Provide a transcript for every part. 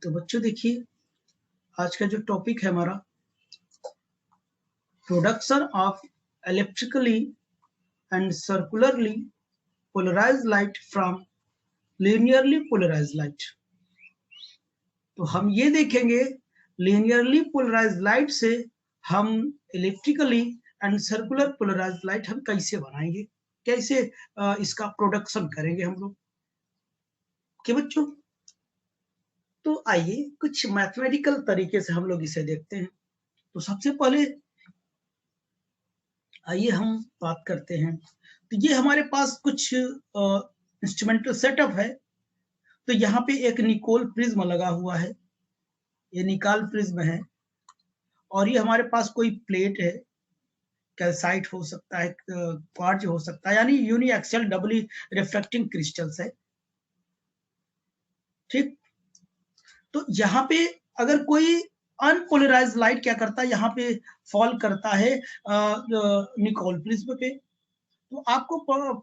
तो बच्चों देखिए, आज का जो टॉपिक है हमारा, production of elliptically and circularly polarised light from linearly polarised light. तो हम ये देखेंगे लीनियरली पोलराइज्ड लाइट से हम elliptically and circular polarised light हम कैसे बनाएंगे, कैसे इसका प्रोडक्शन करेंगे हम लोग के बच्चों। तो आइए कुछ मैथमेटिकल तरीके से हम लोग इसे देखते हैं। तो सबसे पहले आइए हम बात करते हैं। तो ये हमारे पास कुछ इंस्ट्रूमेंटल सेटअप है। तो यहाँ पे एक निकोल प्रिज्म लगा हुआ है, ये निकाल प्रिज्म है, और ये हमारे पास कोई प्लेट है, कैल्साइट हो सकता है, क्वार्ट्ज हो सकता है, यानी यूनिएक्सियल डबली रिफ्रैक्टिंग क्रिस्टल्स है। ठीक, तो यहाँ पे अगर कोई अनपोलराइज्ड लाइट क्या करता है, यहाँ पे फॉल करता है निकोल प्रिज्म पे। तो आपको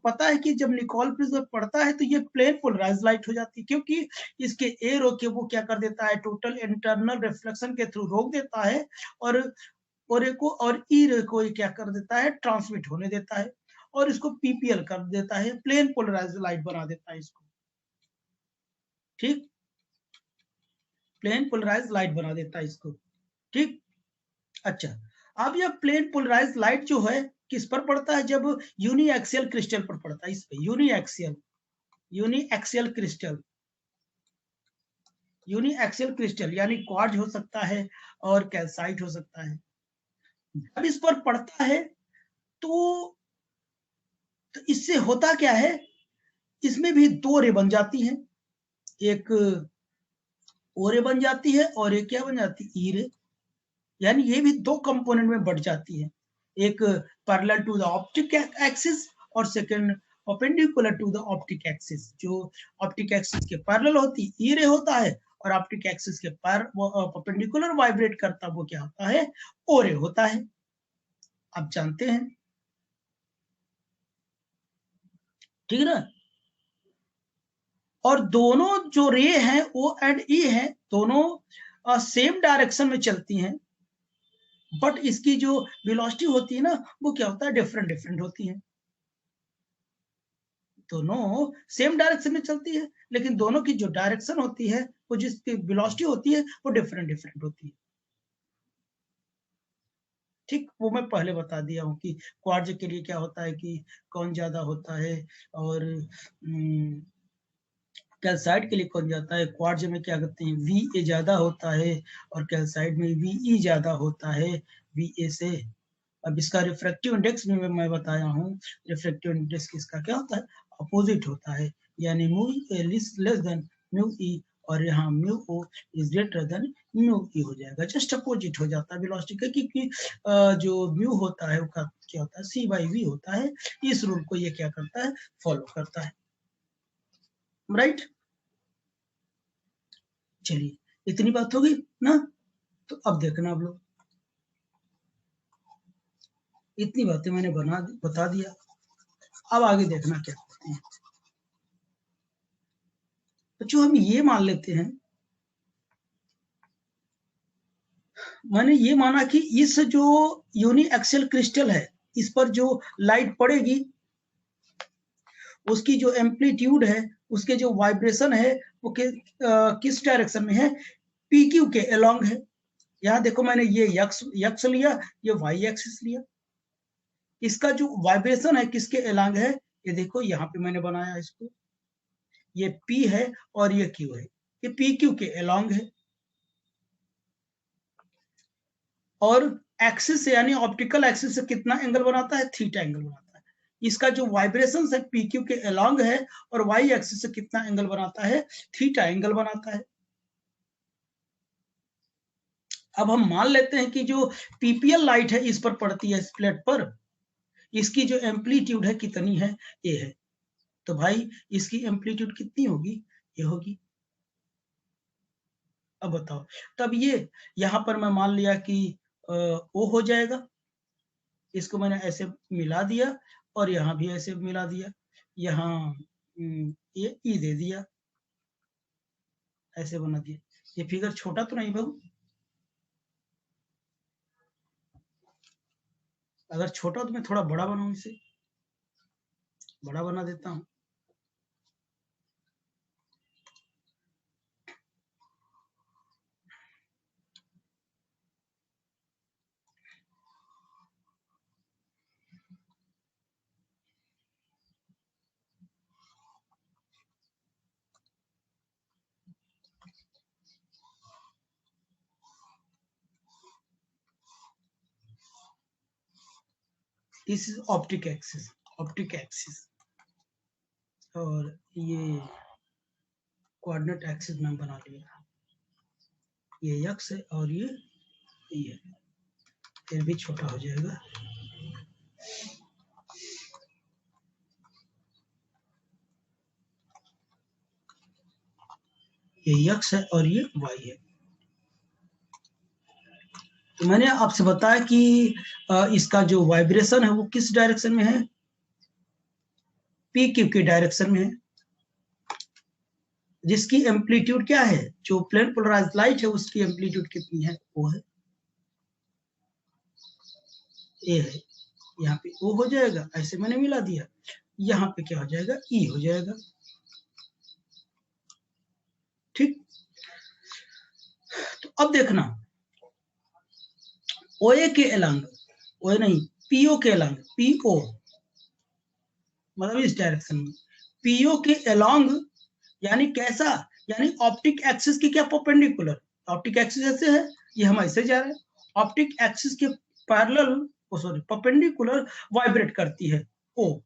पता है कि जब निकोल प्रिज्म पड़ता है तो ये प्लेन पोलराइज्ड लाइट हो जाती है, क्योंकि इसके ए रो के वो क्या कर देता है, टोटल इंटरनल रिफ्लेक्शन के थ्रू रोक देता है, और को और ई रे को क्या कर देता है, ट्रांसमिट होने देता है, और इसको पीपीएल कर देता है, प्लेन पोलराइज्ड लाइट बना देता है इसको। ठीक, प्लेन पोलराइज्ड लाइट बना देता है इसको। ठीक, अच्छा, अब यह प्लेन पोलराइज्ड लाइट जो है किस पर पड़ता है, जब यूनिएक्सियल क्रिस्टल पर पड़ता है, इस पे यूनिएक्सियल क्रिस्टल, यूनिएक्सियल क्रिस्टल यानी क्वार्ट्ज हो सकता है और कैल्साइट हो सकता है। जब इस पर पड़ता है तो इससे होता क्या है, इसमें भी दो रे बन जाती हैं, एक ओ रे बन जाती है और एक क्या बन जाती है, ई रे, यानी ये भी दो कंपोनेंट में बढ़ जाती है, एक parallel to the optic axis और second perpendicular to the optic axis. जो ऑप्टिक एक्सिस के पैरेलल होती ई रे होता है, और ऑप्टिक एक्सिस के परपेंडिकुलर वाइब्रेट करता वो क्या होता है, ओ रे होता है। आप जानते हैं, ठीक है ना। और दोनों जो रे हैं ओ एंड ई हैं, दोनों सेम डायरेक्शन में चलती हैं, बट इसकी जो वेलोसिटी होती है ना, वो क्या होता है, डिफरेंट डिफरेंट होती है। दोनों सेम डायरेक्शन में चलती है, लेकिन दोनों की जो डायरेक्शन होती है, वो जिसकी वेलोसिटी होती है, वो डिफरेंट डिफरेंट होती है। ठीक, वो मैं पहले बता दिया हूँ कि क्वार्ट्ज के लिए क्या होता है कि कौन ज्यादा होता है, और कैल्साइट के लिए कौन जाता है, क्वार्ट्ज में क्या करते हैं, वी ए ज्यादा होता है, और कैल्साइट में वी ई ज्यादा होता है वी ए से। अब इसका रिफ्रैक्टिव इंडेक्स में मैं बताया हूँ, रिफ्रैक्टिव इंडेक्स किसका क्या होता है, अपोजिट होता है, यानी mu less than mu E, और यहाँ mu O is greater than mu E हो जाएगा, जस्ट अपोजिट हो जाता है वेलोसिटी का, क्योंकि जो म्यू होता है वो क्या होता है, सी बाई वी होता है। इस रूल को ये क्या करता है, फॉलो करता है, राइट। चलिए, इतनी बात होगी ना। तो अब देखना आप लोग, इतनी बातें मैंने बता दिया, अब आगे देखना क्या करते हैं। तो जो हम ये मान लेते हैं, मैंने ये माना कि इस जो यूनिएक्सियल क्रिस्टल है, इस पर जो लाइट पड़ेगी, उसकी जो एम्पलीट्यूड है, उसके जो वाइब्रेशन है, वो किस डायरेक्शन में है, पी क्यू के अलोंग है। यहाँ देखो, मैंने ये यक्स लिया, ये वाई एक्सिस लिया, इसका जो वाइब्रेशन है किसके अलोंग है, ये देखो यहाँ पे मैंने बनाया इसको, ये पी है और ये क्यू है, ये पी क्यू के अलोंग है, और एक्सिस यानी ऑप्टिकल एक्सिस से कितना एंगल बनाता है, थीटा एंगल बनाता है। इसका जो वाइब्रेशन है पी क्यू के अलोंग है, और वाई एक्सिस से कितना एंगल बनाता है, थीटा एंगल बनाता है। अब हम मान लेते हैं कि जो पीपीएल लाइट है इस पर पड़ती है, इस प्लेट पर, इसकी जो एम्पलीट्यूड है कितनी है, ये है। तो भाई इसकी एम्पलीट्यूड कितनी होगी, ये होगी। अब बताओ, तब ये यहाँ पर मैं मान लिया कि ओ हो जाएगा, इसको मैंने ऐसे मिला दिया, और यहाँ भी ऐसे मिला दिया, यहाँ ये ई दे दिया, ऐसे बना दिया। ये फिगर छोटा तो नहीं बाबू? अगर छोटा तो मैं थोड़ा बड़ा बनाऊं, इसे बड़ा बना देता हूँ। This is optic axis, optic axis, और ये कोऑर्डिनेट एक्सिस में बना लिया। ये एक्स है और ये फिर भी छोटा हो जाएगा। ये एक्स है और ये वाई है। तो मैंने आपसे बताया कि इसका जो वाइब्रेशन है वो किस डायरेक्शन में है? पी क्यू की डायरेक्शन में है, जिसकी एम्पलीट्यूड क्या है? जो प्लेन पोलराइज लाइट है उसकी एम्पलीट्यूड कितनी है? वो है ए है। यहाँ पे ओ हो जाएगा, ऐसे मैंने मिला दिया। यहाँ पे क्या हो जाएगा? ई हो जाएगा। ठीक। तो अब देखना, ओ ए के अलांग, ओ नहीं, पीओ के अलांग, पीओ मतलब इस डायरेक्शन में, पीओ के अलोंग, यानी कैसा? यानी ऑप्टिक एक्सिस की क्या परपेंडिकुलर? ऑप्टिक एक्सिस ऐसे है, ये हम ऐसे जा रहे हैं, ऑप्टिक एक्सिस के पैरेलल, ओ सॉरी परपेंडिकुलर वाइब्रेट करती है ओ।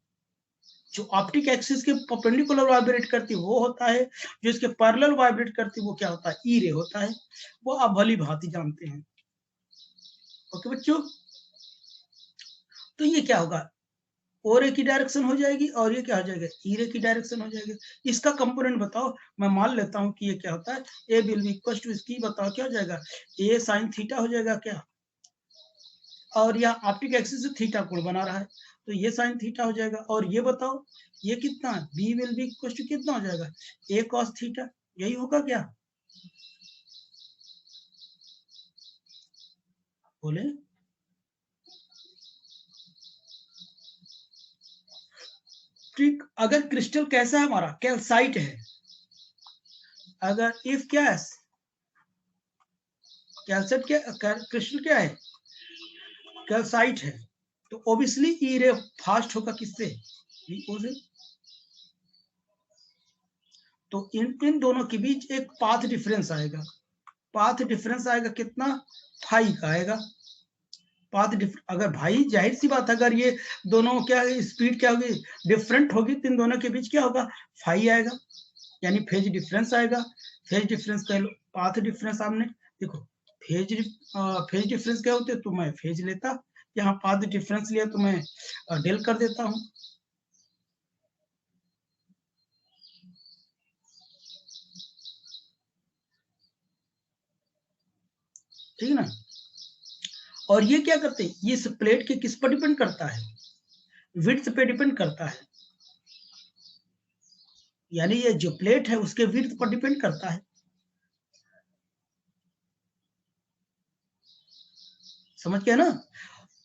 जो ऑप्टिक एक्सिस के परपेंडिकुलर वाइब्रेट करती है वो होता है, जो इसके पैरेलल वाइब्रेट करती है वो क्या होता है? ई रे होता है। वो आप भली भांति जानते हैं। ओके बच्चों, तो ये क्या होगा? ओ रे की डायरेक्शन हो जाएगी और ये क्या हो जाएगा? ई रे की डायरेक्शन हो जाएगी। इसका कंपोनेंट बताओ। मैं मान लेता हूं कि ये क्या होता है? ए विल बी इक्वल टू, इसकी बताओ क्या हो जाएगा? ए साइन थीटा हो जाएगा क्या? और यहाँ ऑप्टिक एक्सिस से थीटा कोण बना रहा है, तो ये साइन थीटा हो जाएगा। और ये बताओ ये कितना है? B will be equal to कितना हो जाएगा? ए कॉस थीटा, यही होगा क्या? बोले। ठीक। अगर क्रिस्टल कैसा है हमारा? कैल्साइट है। अगर इफ क्या है? कैल्साइट क्या, क्रिस्टल क्या है? कैल्साइट है। तो ऑब्वियसली ई रे फास्ट होगा किससे? वीओ से। तो इन दोनों के बीच एक पाथ डिफरेंस आएगा। पाथ डिफरेंस आएगा कितना? फाई का आएगा। पाथ अगर भाई जाहिर सी बात है, अगर ये दोनों क्या स्पीड क्या होगी? डिफरेंट होगी, तो इन दोनों के बीच क्या होगा? फाई आएगा, यानी फेज डिफरेंस आएगा। फेज डिफरेंस कह लो, पाथ डिफरेंस सामने देखो। फेज फेज डिफरेंस क्या होते हैं? तो मैं फेज लेता, यहाँ पाथ डिफरेंस लिया तो मैं डेल कर देता हूँ। ठीक है ना? और ये क्या करते हैं? ये इस प्लेट के किस पर डिपेंड करता है? विड्थ पे डिपेंड करता है। यानी ये जो प्लेट है उसके विड्थ पर डिपेंड करता है। समझ गया ना?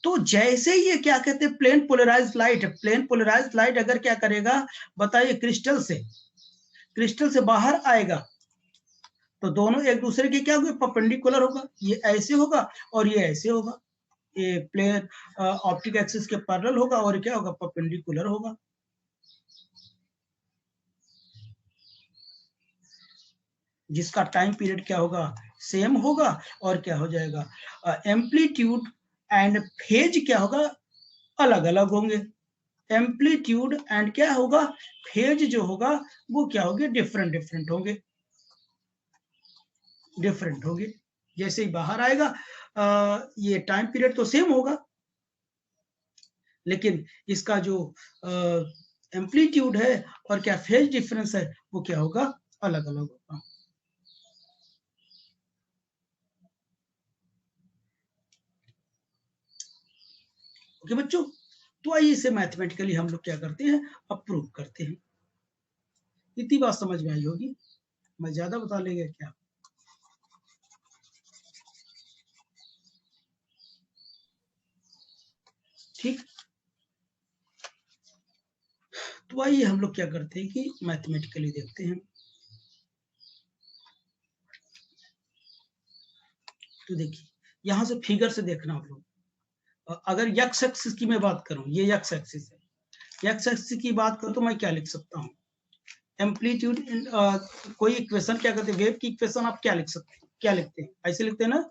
तो जैसे ही ये क्या कहते हैं, plane polarise light, plane polarise light अगर क्या करेगा बताइए, क्रिस्टल से बाहर आएगा, तो दोनों एक दूसरे के क्या होंगे? परपेंडिकुलर होगा। ये ऐसे होगा और ये ऐसे होगा। ये प्लेन ऑप्टिक एक्सिस के पैरेलल होगा और क्या होगा? परपेंडिकुलर होगा। जिसका टाइम पीरियड क्या होगा? सेम होगा। और क्या हो जाएगा? एम्पलीट्यूड एंड फेज क्या होगा? अलग अलग होंगे। एम्पलीट्यूड एंड क्या होगा? फेज जो होगा वो क्या होंगे? डिफरेंट डिफरेंट होंगे, डिफरेंट होंगे। जैसे ही बाहर आएगा ये टाइम पीरियड तो सेम होगा, लेकिन इसका जो एम्पलीट्यूड है और क्या फेज डिफरेंस है वो क्या होगा? अलग अलग होगा। ओके बच्चों, तो आइए इसे मैथमेटिकली हम लोग क्या करते हैं? अप्रूव करते हैं। इतनी बात समझ में आई होगी। मैं ज्यादा बता लेगा क्या? ठीक। तो आइए हम लोग क्या करते हैं कि मैथमेटिकली देखते हैं। तो देखिए यहां से फिगर से देखना आप लोग। अगर यक्स एक्सिस की मैं बात करूं, ये यक्स एक्सिस है, यक्स एक्सिस की बात करूं तो मैं क्या लिख सकता हूं? एम्पलीट्यूड कोई इक्वेशन क्या कहते हैं, वेव की इक्वेशन आप क्या लिख सकते हैं, क्या लिखते हैं? ऐसे लिखते हैं ना,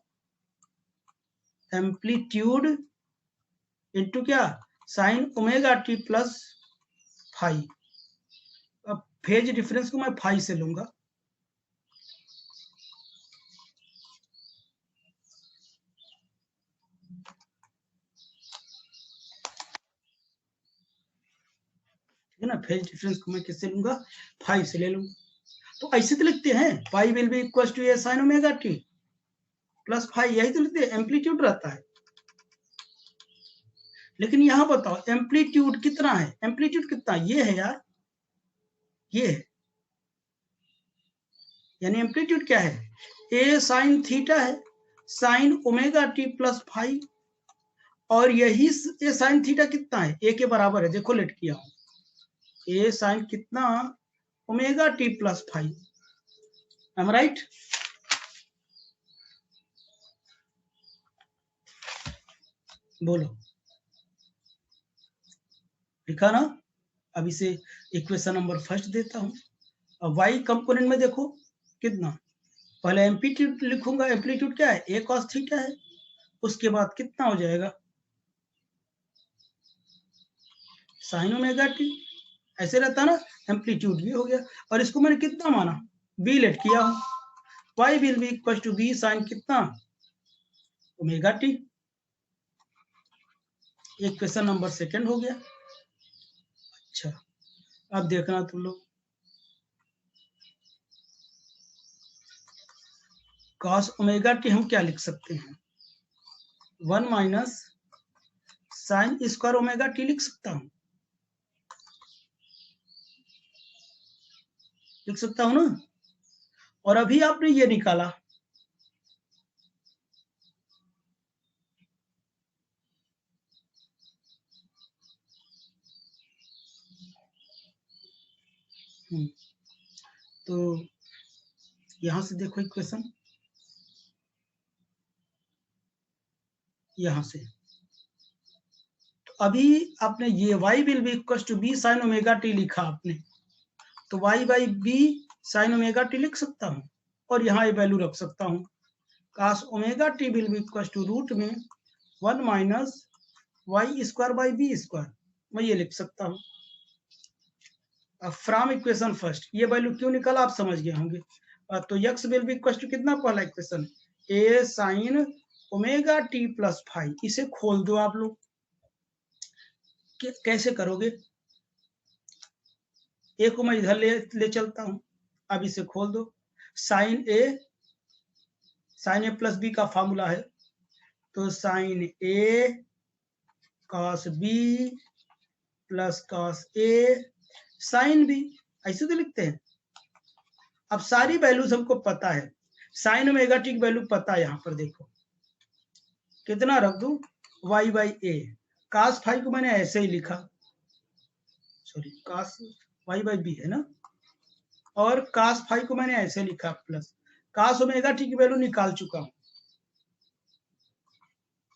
एम्पलीट्यूड इनटू क्या, sine omega t plus phi. अब फेज डिफरेंस को मैं फाई से लूंगा। ठीक है ना, फेज डिफरेंस को मैं किससे लूंगा? फाई से ले लूंगा। तो ऐसे तो लिखते हैं, pi will be equal to a sine omega t plus phi, यही तो लिखते हैं, एम्पलीट्यूड रहता है। लेकिन यहां बताओ एम्पलीट्यूड कितना है, एम्पलीट्यूड कितना, ये है यार, ये है, यानी एम्पलीट्यूड क्या है, ए साइन थीटा है, sine omega t plus phi. और यही ए साइन थीटा कितना है, ए के बराबर है, देखो लेट किया हूं, ए साइन कितना, omega t plus phi. Am right? बोलो, लिखा ना? अब इसे इक्वेशन नंबर फर्स्ट देता हूं। अब वाई कंपोनेंट में देखो कितना, पहले एम्पलीट्यूड लिखूंगा, एम्पलीट्यूड क्या है, ए कॉस थीटा है, उसके बाद कितना हो जाएगा, साइन ओमेगा टी, ऐसे रहता ना, एम्पलीट्यूड भी हो गया। और इसको मैंने कितना माना, बी लेट किया हूं, y will be equal to b sine कितना, ओमेगा टी। एक क्वेश्चन नंबर सेकंड हो गया। अच्छा, अब देखना तुम लोग, कॉस ओमेगा टी हम क्या लिख सकते हैं, 1 minus sine square omega t लिख सकता हूं, लिख सकता हूं ना? और अभी आपने ये निकाला, तो यहां से देखो इक्वेशन, यहां से तो अभी आपने ये y will be equal to b sine omega t लिखा आपने, तो y by b sine omega t लिख सकता हूं, और यहाँ ये वैल्यू रख सकता हूं, cos omega t will be equal to root में 1 minus y square by b square, मैं ये लिख सकता हूं। अब फ्रॉम इक्वेशन फर्स्ट ये वैल्यू क्यों निकाला आप समझ गए होंगे। तो x will be equal to कितना, पहला equation a sine omega t plus phi, इसे खोल दो आप लोग, कैसे करोगे, ए को मैं इधर ले चलता हूं, अब इसे खोल दो, साइन ए प्लस बी का फॉर्मूला है, तो sign A cos B plus cos A sine B, ऐसे तो लिखते हैं। अब सारी वैल्यूज हमको पता है, साइन ओमेगा टी की वैल्यू पता है, यहां पर देखो कितना रख दू, y by a, cos phi को मैंने ऐसे ही लिखा, sorry cos y by b है ना, और कास फाइव को मैंने ऐसे लिखा प्लस कास ओमेगा टी की वैल्यू निकाल चुका हूं,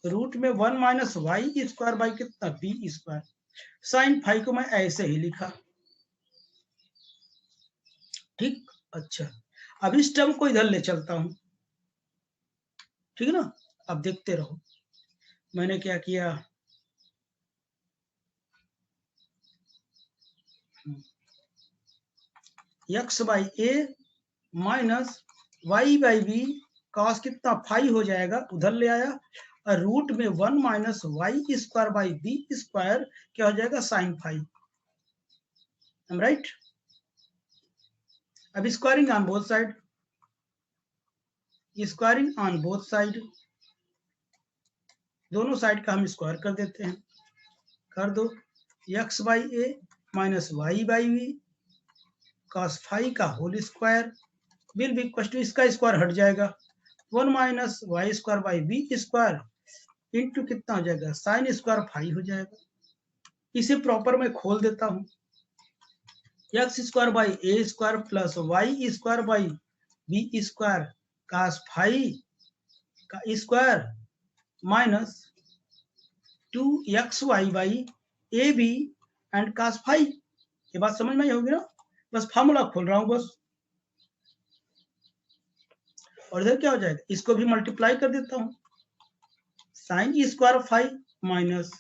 रूट में 1 माइनस वाई स्क्वायर बाई कितना, बी स्क्वायर, साइन फाइव को मैं ऐसे ही लिखा। ठीक, अच्छा, अब इस टर्म को इधर ले चलता हूं, ठीक है ना? अब देखते रहो मैंने क्या किया, x by a minus y by b, cos कितना फाइव हो जाएगा, उधर ले आया, और रूट में 1 minus y square by b square क्या हो जाएगा, साइन फाइव, राइट? अब squaring on both side, squaring on both side, दोनों साइड का हम स्क्वायर कर देते हैं, कर दो, x by a minus y by b cos five का whole square will be equal to, इसका स्क्वायर हट जाएगा, 1 minus y square by b square into कितना हो जाएगा, साइन स्क्वायर फाई हो जाएगा। इसे प्रॉपर मैं खोल देता हूं, x square by a square plus y square by b square cos phi का square minus 2xy by a b and cos phi. ये बात समझ में आई होगी ना, बस फार्मूला खोल रहा हूं बस। और इधर क्या हो जाएगा, इसको भी मल्टीप्लाई कर देता हूं, sine square phi minus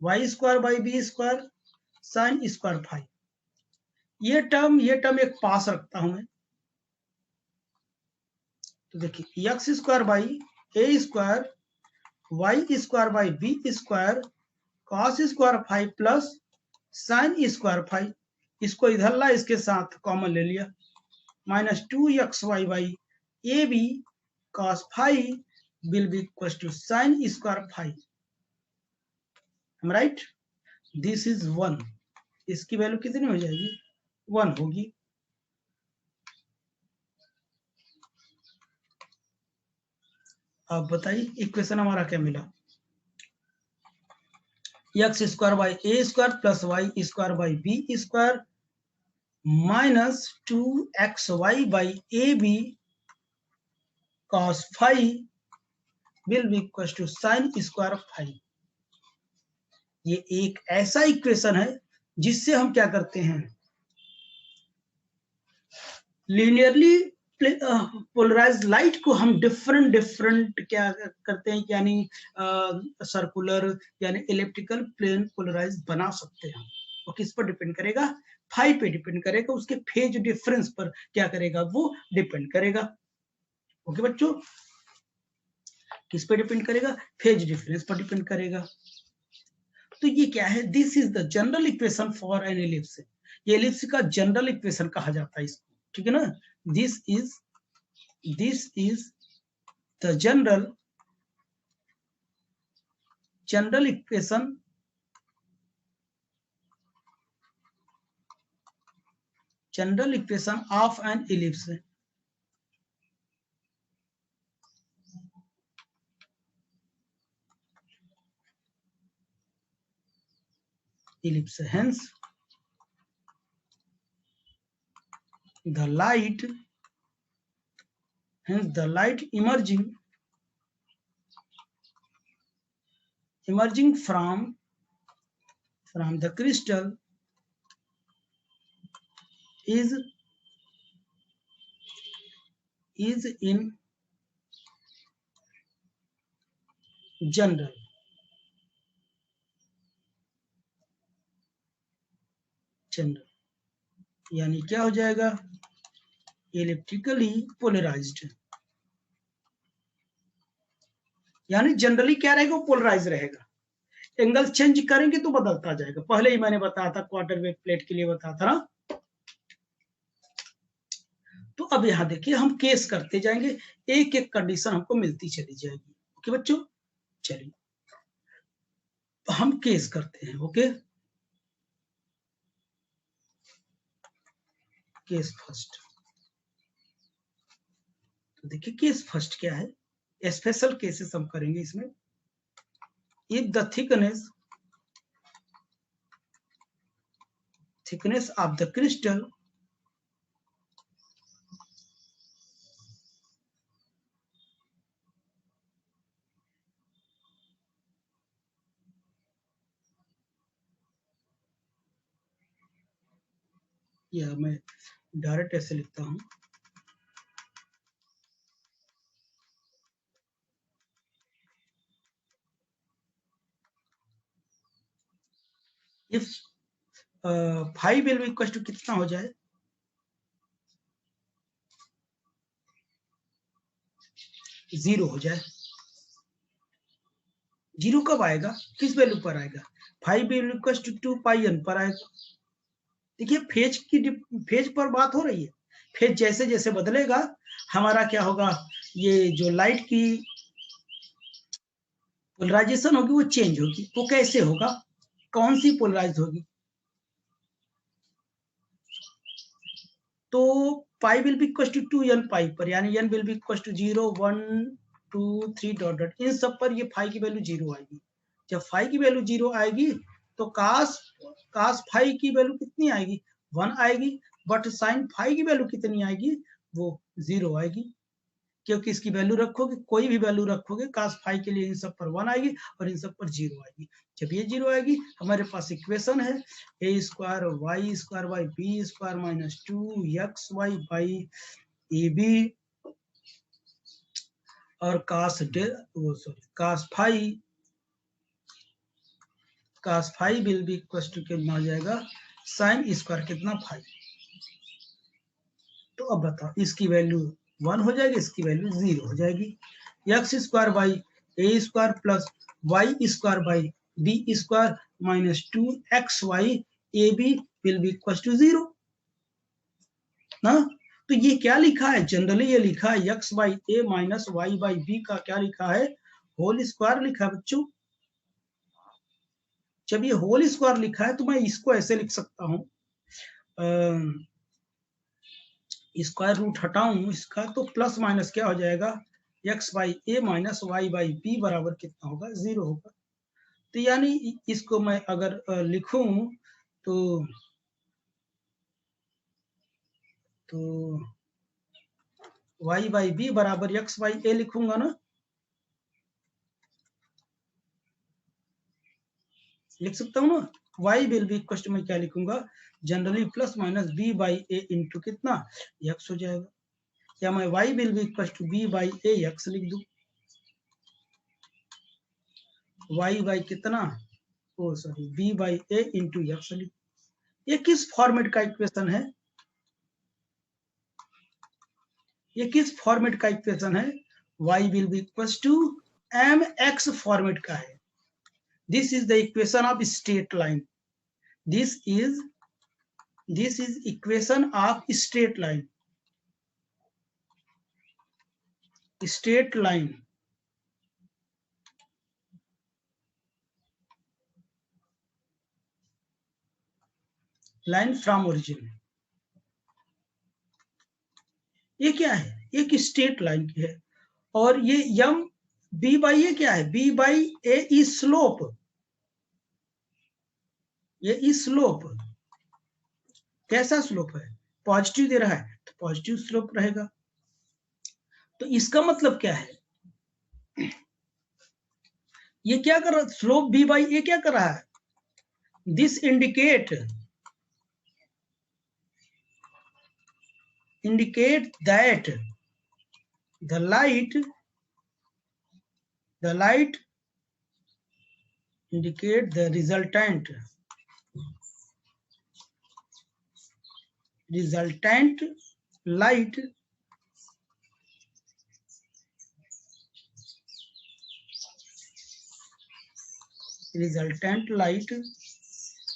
y square by b square sine square phi. ये टर्म एक पास रखता हूं मैं, तो देखिए x square by a square y square by b square cos square phi plus sine square phi. इसको इधर ला, इसके साथ कॉमन ले लिया, minus 2xy by a b cos phi will be equals to sin square phi. Right, this is 1, इसकी value कितनी हो जाएगी, 1 होगी। अब बताइए इक्वेशन हमारा क्या मिला, x square by a square plus y square by b square minus 2xy by a b cos phi will be equals to sin square phi. ये एक ऐसा इक्वेशन है जिससे हम क्या करते हैं, लीनियरली पोलराइज लाइट को हम डिफरेंट क्या करते हैं, यानी सर्कुलर यानी इलेप्टिकल प्लेन पोलराइज बना सकते हैं। वो किस पर डिपेंड करेगा, फाइव पे डिपेंड करेगा, उसके फेज डिफरेंस पर क्या करेगा, वो डिपेंड करेगा। ओके बच्चों, किस पे डिपेंड करेगा, फेज डिफरेंस पर डिपेंड करेगा। तो ये क्या है, this is the general equation for an ellipse. ये एलिप्स का जनरल इक्वेशन कहा जाता है इसको, ठीक है ना। This is the general equation of an ellipse. ellipse, hence the light emerging from the crystal is in general यानी क्या हो जाएगा, इलेक्ट्रिकली पोलराइज्ड, यानी जनरली क्या रहेगा, पोलराइज रहेगा। एंगल चेंज करेंगे तो बदलता जाएगा, पहले ही मैंने बताया था, क्वार्टर वेव प्लेट के लिए बताया था ना। तो अब यहां देखिए हम केस करते जाएंगे, एक एक कंडीशन हमको मिलती चली जाएगी। ओके बच्चों, चलिए तो हम केस करते हैं। ओके, केस फर्स्ट, तो देखिए केस फर्स्ट क्या है, स्पेशल केसेस हम करेंगे इसमें। If the thickness of the crystal या मैं डायरेक्ट ऐसे लिखता हूं, if 5 will be equal to कितना हो जाए, 0 हो जाए। 0 कब आएगा, किस वैल्यू पर आएगा, 5 will be equal to 2 pi n पर आएगा। देखिए फेज पर बात हो रही है, फेज जैसे जैसे बदलेगा हमारा क्या होगा, ये जो लाइट की पोलराइजेशन होगी वो चेंज होगी। वो कैसे होगा, कौन सी पोलराइज होगी, तो pi will be equal to 2n pi पर, यानी n will be equal to 0 1 2 3 dot dot, इन सब पर ये फाई की वैल्यू 0 आएगी। जब फाई की वैल्यू 0 आएगी तो कास फाई की वैल्यू कितनी आएगी, 1 आएगी, बट साइन फाई की वैल्यू कितनी आएगी, वो 0 आएगी, क्योंकि इसकी वैल्यू रखोगे, कोई भी वैल्यू रखोगे कास फाई के लिए इन सब पर 1 आएगी और इन सब पर 0 आएगी। जब ये 0 आएगी, हमारे पास इक्वेशन है a square by b square minus 2xy by a b और cos phi will be equal to कितना आ जाएगा, साइन स्क्वायर कितना फाई। तो अब बताओ, इसकी वैल्यू 1 हो जाएगी, इसकी वैल्यू 0 हो जाएगी। X square by a square plus y square by b square minus 2xy a b will be equal to 0 ना। तो ये क्या लिखा है, जनरली ये लिखा है x by a minus y by b का क्या लिखा है, होल स्क्वायर लिखा है बच्चों। जब ये होल स्क्वायर लिखा है तो मैं इसको ऐसे लिख सकता हूं, स्क्वायर रूट हटाऊं इसका तो प्लस माइनस क्या हो जाएगा, x by a minus y by b बराबर कितना होगा, 0 होगा। तो यानी इसको मैं अगर लिखूं तो वाई बाई बी बराबर एक्स बाई ए लिखूंगा ना, लिख सकता हूँ ना। y will be equal to, मैं क्या लिखूंगा, generally plus minus b by a into कितना, x हो जाएगा, या मैं y will be equal to b by a x लिख दूं, y बाई कितना, oh sorry b by a into x लिख। ये किस फॉर्मेट का इक्वेशन है, ये किस फॉर्मेट का इक्वेशन है, y will be equal to mx format का है। This is the equation of straight line, this is equation of straight line, straight line, line from origin. ये क्या है, एक स्ट्रेट लाइन की है, और ये यम बी बाई ए क्या है, b by a is slope, ये इज स्लोप। कैसा स्लोप है, पॉजिटिव दे रहा है तो पॉजिटिव स्लोप रहेगा। तो इसका मतलब क्या है, ये क्या कर रहा है, स्लोप बी बाई ए क्या कर रहा है, this indicate that the light indicate the resultant light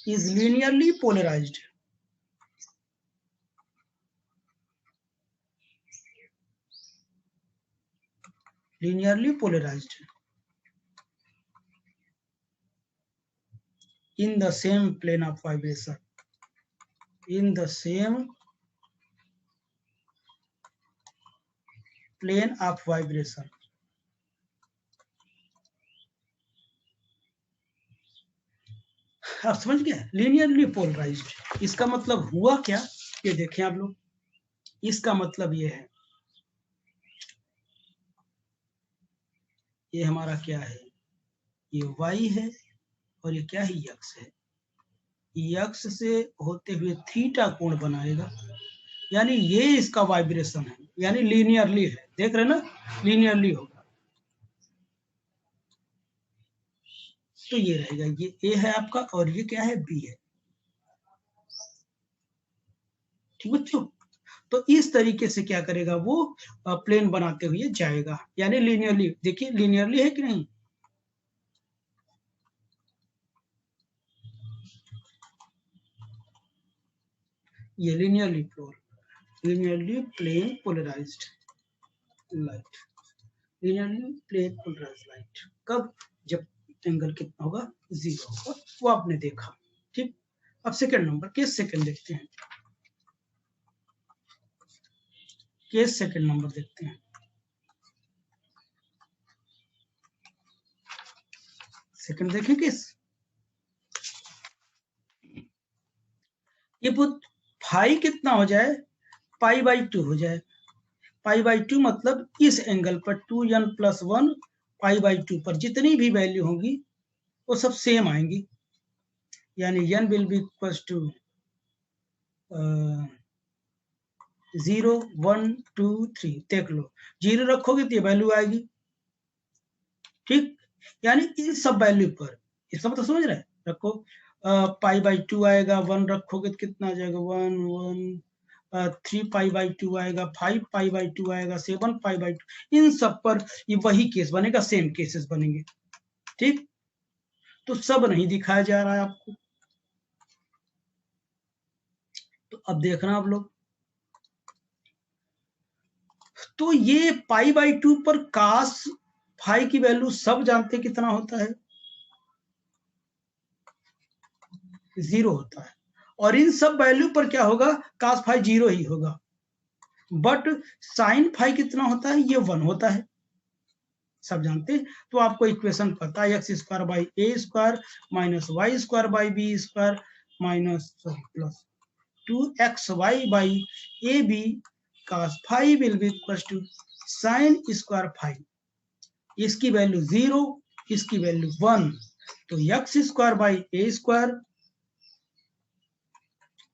is linearly polarized. Linearly polarized in the same plane of vibration, in the same plane of vibration. आप समझ गए, लीनियरली पोलराइज्ड, इसका मतलब हुआ क्या, ये देखें आप लोग, इसका मतलब ये है, ये हमारा क्या है, ये y है और ये क्या है, x है, x से होते हुए थीटा कोण बनाएगा, यानी ये इसका वाइब्रेशन है, यानी लीनियरली है, देख रहे ना, लीनियरली होगा। तो ये रहेगा, ये ए है आपका और ये क्या है, बी है, ठीक बच्चों। तो इस तरीके से क्या करेगा वो, प्लेन बनाते हुए जाएगा, यानी लीनियरली, देखिए लीनियरली है कि नहीं, ये linearly plane polarised light, linearly plane polarised light कब, जब एंगल कितना होगा, 0 होगा, वो आपने देखा, ठीक। अब सेकंड नंबर, केस सेकंड देखते हैं। केस सेकंड नंबर देखते हैं। सेकंड देखें केस। ये पुट फाई कितना हो जाए, पाई बाई 2 हो जाए। पाई बाई 2 मतलब इस एंगल पर 2n+1 पाई बाई 2 पर जितनी भी वैल्यू होंगी वो सब सेम आएंगी, यानी n will be equal to 0 1 2 3। देख लो 0 रखोगे तो ये वैल्यू आएगी, ठीक, यानी इन सब वैल्यू पर, इसका मतलब समझ रहे हैं, रखो पाई बाई 2 आएगा, 1 रखोगे तो कितना आ जाएगा 1 1, 3 पाई बाई 2 आएगा, 5 पाई बाई 2 आएगा, 7 पाई बाई 2, इन सब पर ये वही केस बनेगा, सेम केसेस बनेंगे, ठीक। तो सब नहीं दिखाया जा रहा है आपको, तो अब देखना आप लोग। तो ये पाई बाई 2 पर कास फाई की वैल्यू सब जानते कितना होता है, 0 होता है, और इन सब वैल्यू पर क्या होगा, कास फाई 0 ही होगा, बट साइन फाई कितना होता है, ये 1 होता है, सब जानते हैं। तो आपको इक्वेशन पता है, x square by a square minus y square by b square minus plus 2xy by a b cos phi will be equal to sine square phi, इसकी वैल्यू 0, इसकी वैल्यू 1, तो x square by a square,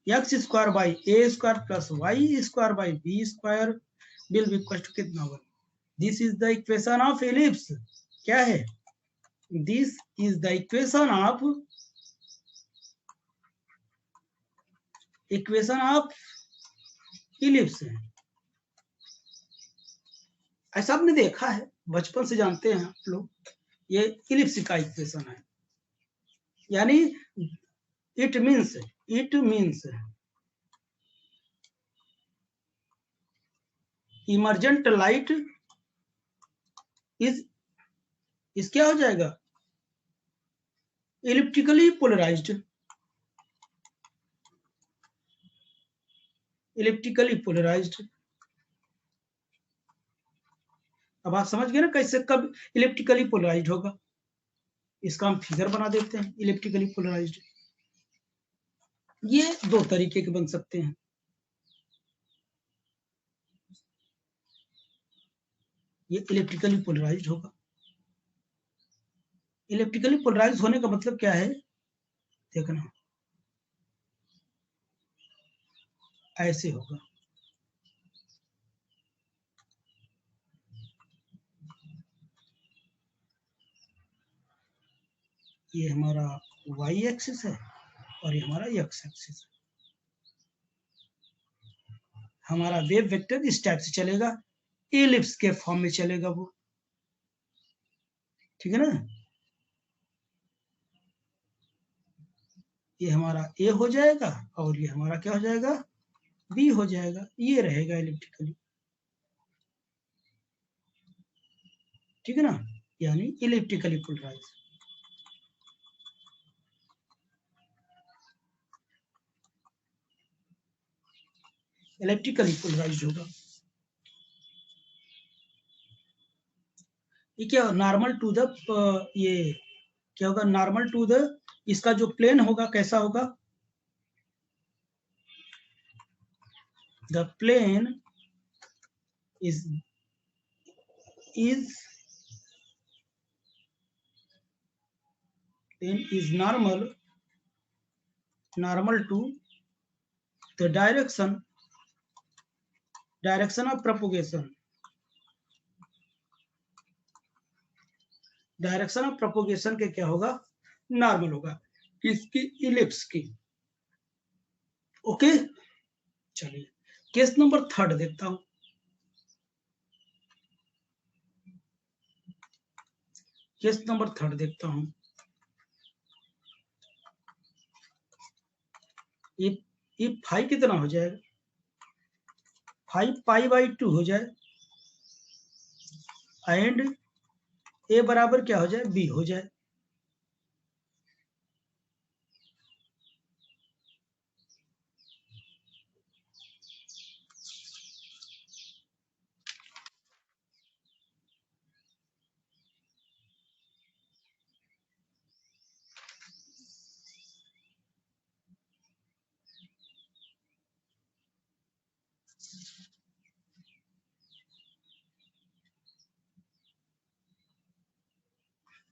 x square by a square plus y square by b square will be equal to कितना 1। This is the equation of ellipse. क्या है, this is the equation of ellipse. ऐसा आपने देखा है, बचपन से जानते हैं आप लोग, ये इलिप्स का इक्वेशन है, यानी it means emergent light is क्या हो जाएगा, इलिप्टिकली पोलराइज्ड, इलिप्टिकली पोलराइज्ड। अब आप समझ गए ना कैसे कब इलिप्टिकली पोलराइज्ड होगा, इसका हम फिगर बना देते हैं। इलिप्टिकली पोलराइज्ड ये दो तरीके के बन सकते हैं, ये इलेक्ट्रिकली पोलराइज्ड होगा। इलेक्ट्रिकली पोलराइज होने का मतलब क्या है, देखना ऐसे होगा, ये हमारा y एक्सिस है और ये हमारा x एक्सिस है। हमारा वेव वेक्टर इस टाइप से चलेगा, एलिप्स के फॉर्म में चलेगा वो, ठीक है ना। ये हमारा a हो जाएगा और ये हमारा क्या हो जाएगा, b हो जाएगा, ये रहेगा इलेक्ट्रिकली, ठीक है ना, यानी इलेक्ट्रिकली पोलराइज। इलेक्ट्रिकली पोलराइज होगा। ये क्या नॉर्मल टू द, ये क्या होगा, नॉर्मल टू द, इसका जो प्लेन होगा कैसा होगा, the plane is is then is normal to the direction of propagation, direction of propagation के क्या होगा, नॉर्मल होगा, किसकी, इलिप्स की। ओके, चलिए केस नंबर थर्ड देखता हूं। केस नंबर थर्ड देखता हूं। ये 5 कितना हो जाएगा, 5 पाई बाई 2 हो जाए, एंड ए बराबर क्या हो जाए, बी हो जाए।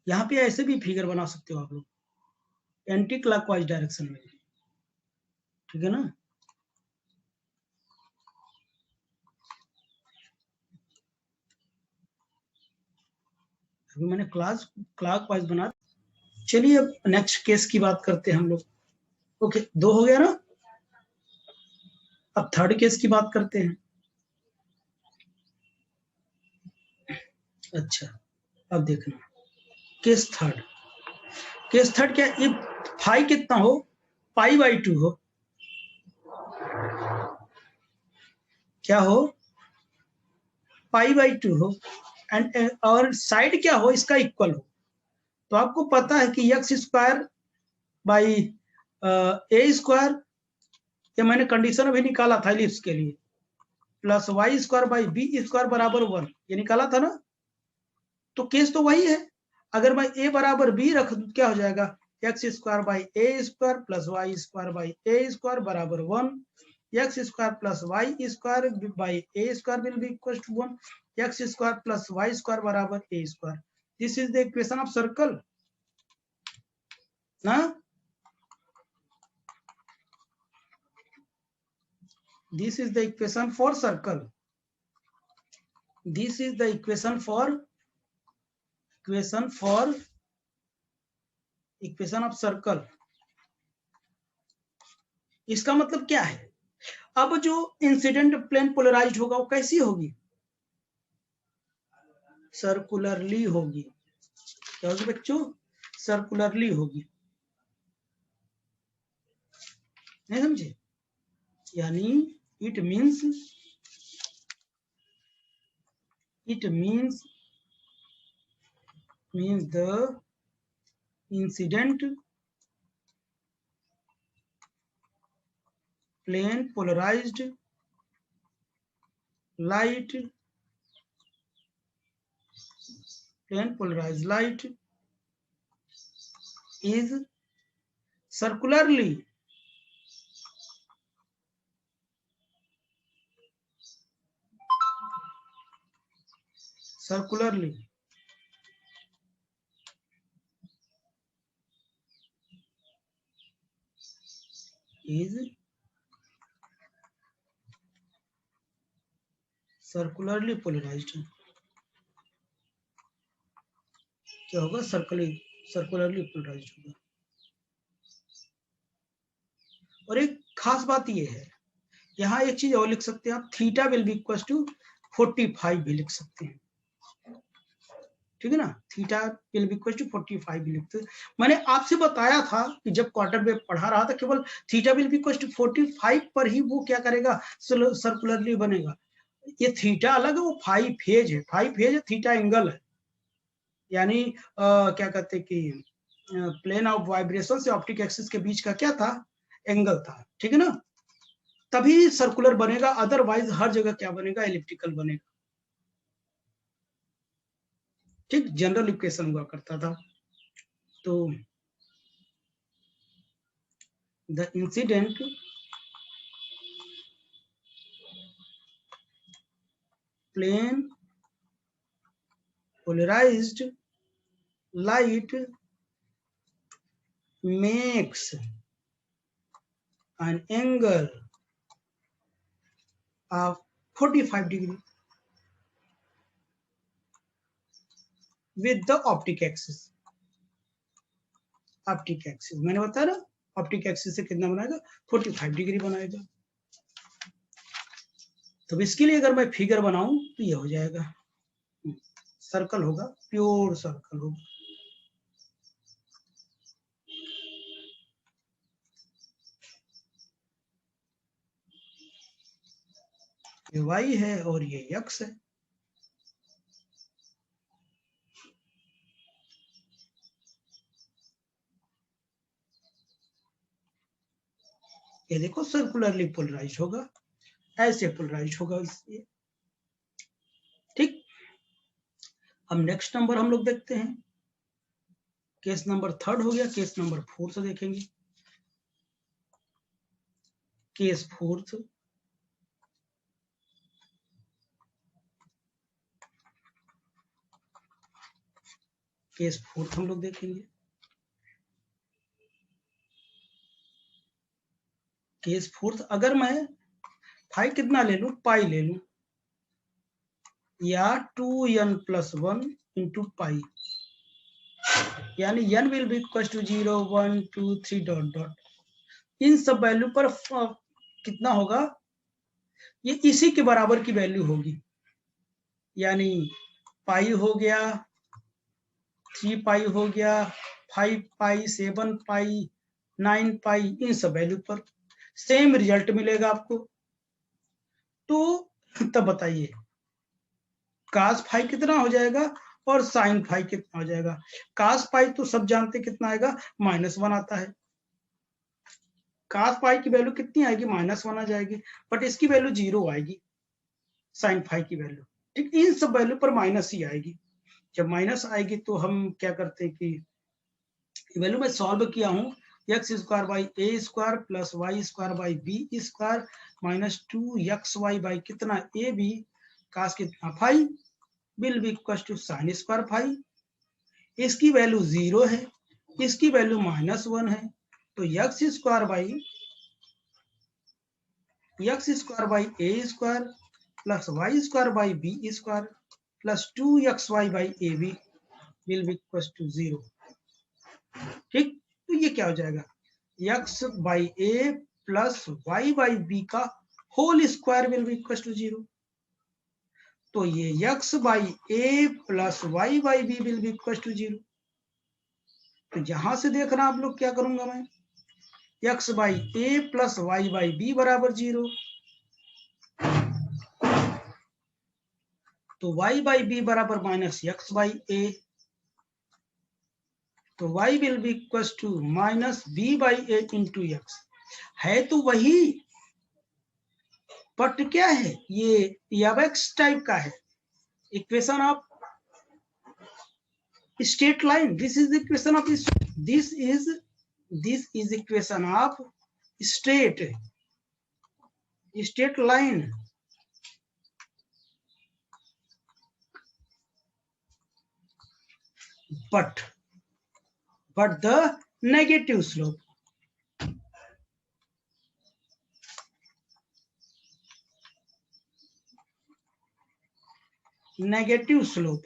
यहाँ पे ऐसे भी फिगर बना सकते हो आप लोग, एंटी क्लॉकवाइज डायरेक्शन में, ठीक है ना। अभी मैंने क्लॉकवाइज बना। चलिए अब नेक्स्ट केस की बात करते हैं हम लोग। ओके, 2 हो गया ना। अब थर्ड केस की बात करते हैं। अच्छा, अब देखना केस थर्ड। केस थर्ड क्या, इफ फाई कितना हो, पाई/2 हो, क्या हो, पाई/2 हो, एंड और साइड क्या हो, इसका इक्वल हो। तो आपको पता है कि x square by a square, ये मैंने कंडीशन अभी निकाला था एलिप्स के लिए, plus y square by b square बराबर 1, ये निकाला था ना। तो केस तो वही है। अगर मैं ए बराबर बी रख दूं क्या हो जाएगा, x square by a square plus y square by a square बराबर 1, x square plus y square by a square will be equal to 1, x square plus y square बराबर a square. This is the equation of circle ना। This is the equation for circle. This is the equation of circle. इसका मतलब क्या है, अब जो incident plane polarised होगा वो कैसी होगी, सर्कुलरली होगी। क्या होगी बच्चों, सर्कुलरली होगी, नहीं समझे। यानी it means the incident plane polarized light is circularly is circularly polarised. क्या होगा, सर्कुलरली पोलराइज्ड होगा। और एक खास बात ये है, यहाँ एक चीज और लिख सकते हैं आप, theta will be equal to 45 भी लिख सकते हैं, ठीक है ना। Theta will be equal to 45 भी लिखते हैं। मैंने आपसे बताया था कि जब क्वार्टर वेव पढ़ा रहा था, केवल theta will be equal to 45 पर ही वो क्या करेगा, सर्कुलरली बनेगा। ये थीटा अलग है, वो फाई फेज है, थीटा एंगल है। यानी क्या कहते हैं कि प्लेन ऑफ वाइब्रेशन से ऑप्टिक एक्सिस के बीच का क्या था, एंगल था, ठीक है ना। तभी सर्कुलर बनेगा, अदरवाइज हर जगह क्या बनेगा, एलिप्टिकल बनेगा। ठीक, जनरल इक्वेशन हुआ करता था। तो the incident plane polarized light makes an angle of 45 degree with the optic axis। मैंने बताया ना, ऑप्टिक एक्सिस से कितना बनाएगा, 45 डिग्री बनाएगा। तो इसके लिए अगर मैं फिगर बनाऊं तो ये हो जाएगा, सर्कल होगा, प्योर सर्कल होगा। ये y है और ये x है। ये देखो सर्कुलरली पोलराइज होगा, ऐसे पोलराइज होगा इसलिए। ठीक, अब नेक्स्ट नंबर हम लोग देखते हैं। केस नंबर थर्ड हो गया, केस नंबर फोर्थ देखेंगे। केस फोर्थ, केस फोर्थ हम लोग देखेंगे। केस फोर्थ, अगर मैं फाई कितना ले लूं, पाई ले लूं, या 2n+1 इंटू पाई, यानी n will be equal to 0 1 2 3 dot dot, इन सब वैल्यू पर कितना होगा, ये इसी के बराबर की वैल्यू होगी, यानी पाई हो गया, 3 पाई हो गया, 5 पाई, 7 पाई, 9 पाई, इन सब वैल्यू पर सेम रिजल्ट मिलेगा आपको। तो तब बताइए कास फाई कितना हो जाएगा और साइन फाई कितना हो जाएगा। कास फाई तो सब जानते कितना आएगा, -1 आता है। कास फाई की वैल्यू कितनी आएगी, -1 आ जाएगी, बट इसकी वैल्यू 0 आएगी, साइन फाई की वैल्यू। ठीक, इन सब वैल्यू पर माइनस ही आएगी। जब माइनस आएगी तो हम क्या करते हैं कि वैल्यू में सॉल्व किया हूं, x² by a square plus y square by b square minus 2xy by कितना ए बी कास कितना phi will be equal to sine square phi. इसकी वैल्यू 0 है, इसकी वैल्यू -1 है, तो x² by a square plus y square by b square plus 2xy by a b will be equal to 0। ठीक, तो ये क्या हो जाएगा, x by a plus y by b का whole square will be equal to 0। तो ये x by a plus y by b will be equal to 0। तो यहां से देखना आप लोग क्या करूंगा मैं, x by a plus y by b बराबर 0, तो y बाई बी बराबर माइनस x बाई ए, तो y will be equal to minus b by a into x. है तो वही, बट क्या है ये अब एक्स टाइप का है, equation of straight line, this is equation of this is equation of straight line. but the negative slope, negative slope,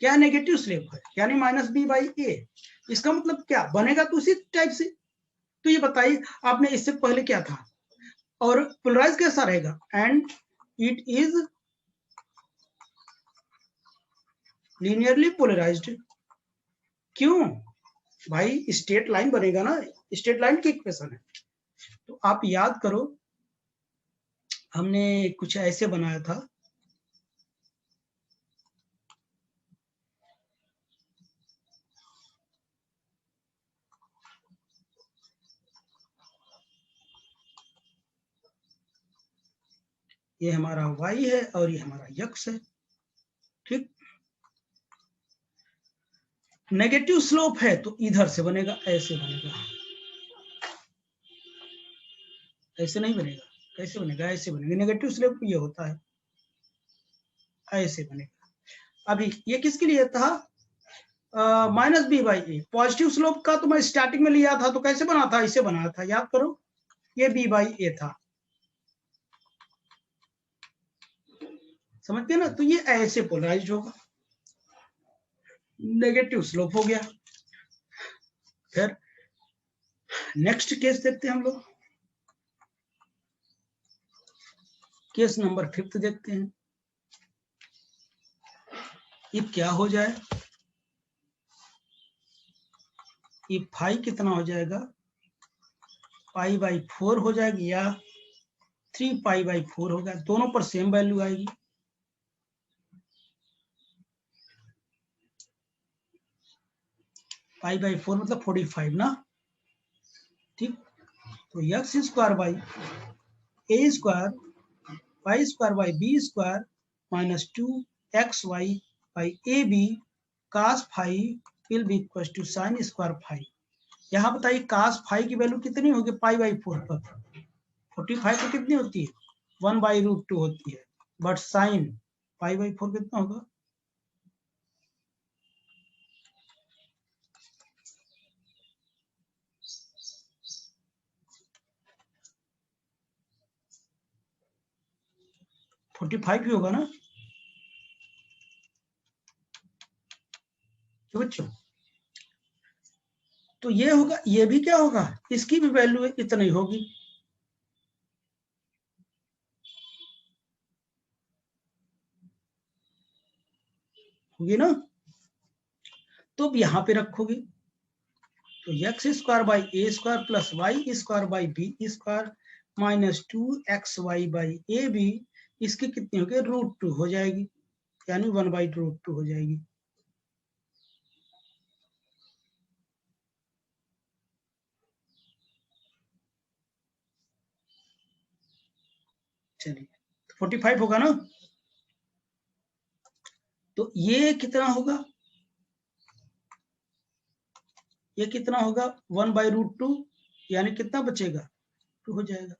क्या नेगेटिव स्लोप है, यानी माइनस बी बाई ए। इसका मतलब क्या बनेगा, तो उसी टाइप से। तो ये बताइए आपने इससे पहले क्या था, और पोलराइज कैसा रहेगा, and it is linearly polarised. क्यों भाई, स्ट्रेट लाइन बनेगा ना, स्ट्रेट लाइन की इक्वेशन है। तो आप याद करो, हमने कुछ ऐसे बनाया था, ये हमारा y है और ये हमारा x है। ठीक, नेगेटिव स्लोप है तो इधर से बनेगा, ऐसे बनेगा, ऐसे नहीं बनेगा, कैसे बनेगा, ऐसे बनेगा। नेगेटिव स्लोप ये होता है, ऐसे बनेगा। अभी ये किसके लिए था, minus b by a. Positive slope का तो मैं स्टार्टिंग में लिया था, तो कैसे बना था, इसे बनाया था, याद करो, ये बी बाई ए था, समझते हैं ना। तो ये ऐसे पोलराइज्ड होगा, नेगेटिव स्लोप हो गया। फिर नेक्स्ट केस देखते हैं हम लोग, केस नंबर 5 देखते हैं। ये क्या हो जाए, ये फाई कितना हो जाएगा, पाई बाई 4 हो जाएगी, या 3 पाई बाई 4 होगा, दोनों पर सेम वैल्यू आएगी। पाई बाई 4 मतलब 45 ना। ठीक, तो x² by a square y square by b square minus 2xy by a b cos phi will be equal to sine square phi. यहाँ बताइए कास फाई की वैल्यू कितनी होगी, पाई बाई 4 पर 45 तो कितनी होती है, 1/√2 होती है, बट साइन पाई बाई 4 कितना होगा, 45 ही होगा ना तो बच्चों। तो ये होगा, ये भी क्या होगा, इसकी भी वैल्यू इतनी होगी। होगी ना। तो अब यहां पे रखोगे तो x square by a square plus y square by b square minus 2xy by a b, इसकी कितनी हो गई, √2 हो जाएगी, यानी 1/√2 हो जाएगी। चलिए 45 होगा ना। तो ये कितना होगा, ये कितना होगा 1/√2, यानी कितना बचेगा, 2 हो जाएगा।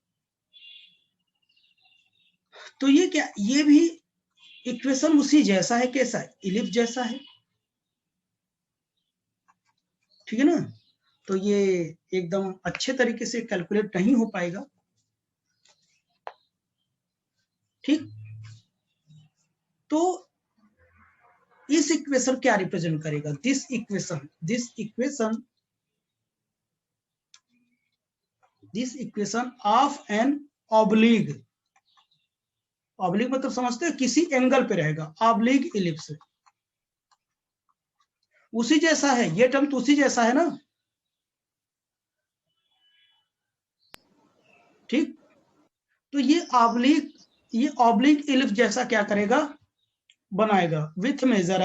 तो ये क्या, ये भी इक्वेशन उसी जैसा है, कैसा है, इलिप्स जैसा है, ठीक है ना। तो ये एकदम अच्छे तरीके से कैलकुलेट नहीं हो पाएगा, ठीक। तो इस इक्वेशन क्या रिप्रेजेंट करेगा, this equation of an oblique, oblique मतलब समझते हो, किसी एंगल पे रहेगा, ऑब्लिग इलिप्स, उसी जैसा है ये टर्म, तो उसी जैसा है ना, ठीक। तो ये ऑब्लिक इलिप्स जैसा क्या करेगा, बनाएगा विथ मेजर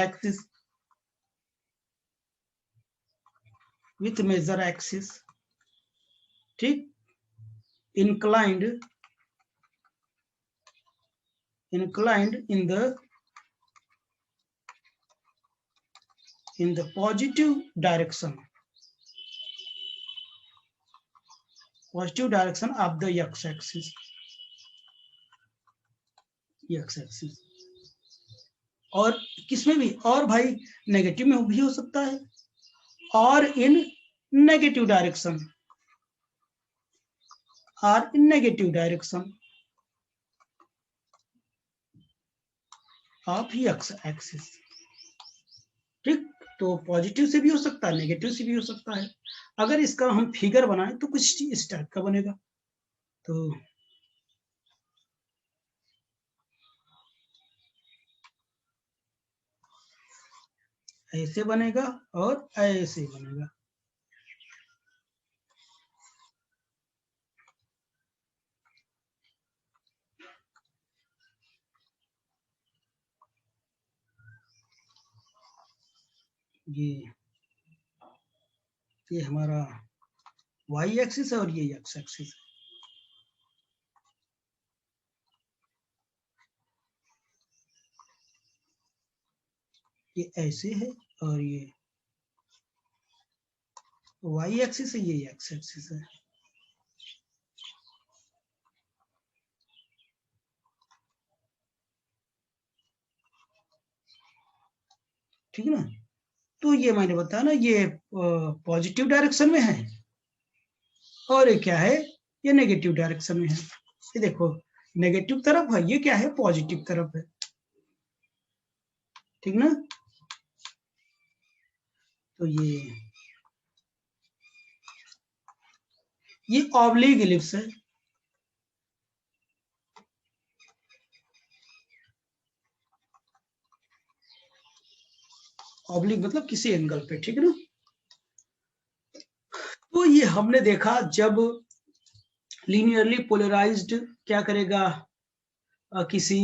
एक्सिस, ठीक, inclined in the positive direction of the x-axis, और किसमें भी, और भाई नेगेटिव में भी हो सकता है, और इन नेगेटिव डायरेक्शन ऑफ x-axis, ठीक। तो पॉजिटिव से भी हो सकता है, नेगेटिव से भी हो सकता है। अगर इसका हम फिगर बनाएं तो कुछ इस टाइप का बनेगा, तो ऐसे बनेगा और ऐसे बनेगा, ये हमारा y एक्सिस है और ये x एक्सिस है। ये ऐसे है और ये y एक्सिस है, ये x एक्सिस है। ठीक है ना। तो ये मैंने बताया ना, ये पॉजिटिव डायरेक्शन में है, और ये क्या है, ये नेगेटिव डायरेक्शन में है। ये देखो नेगेटिव तरफ है, ये क्या है, पॉजिटिव तरफ है, ठीक ना। तो ये ऑब्लिक इलिप्स है, ऑब्लिक मतलब किसी एंगल पे, ठीक है ना। तो ये हमने देखा जब लीनियरली पोलराइज्ड क्या करेगा, किसी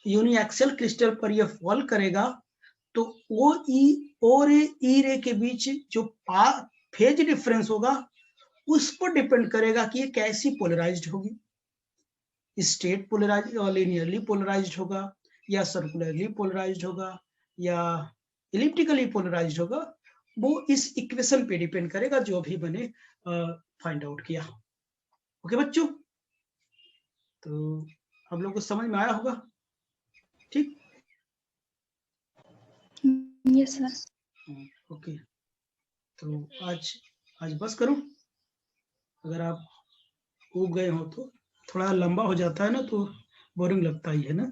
यूनिएक्सियल क्रिस्टल पर ये फॉल करेगा, तो ओ रे ई रे के बीच जो फेज डिफरेंस होगा उस पर डिपेंड करेगा कि ये कैसी पोलराइज्ड होगी, स्ट्रेट पोलराइज और लीनियरली पोलराइज्ड होगा, या सर्कुलरली पोलराइज्ड होगा, या इलिप्टिकली पोलराइज्ड होगा। वो इस इक्वेशन पे डिपेंड करेगा जो भी मैंने फाइंड आउट किया। ओके बच्चों, तो हम लोग को समझ में आया होगा, ठीक। Yes sir. ओके, तो आज बस करूं, अगर आप उग गए हो तो, थोड़ा लंबा हो जाता है ना, तो बोरिंग लगता ही है ना?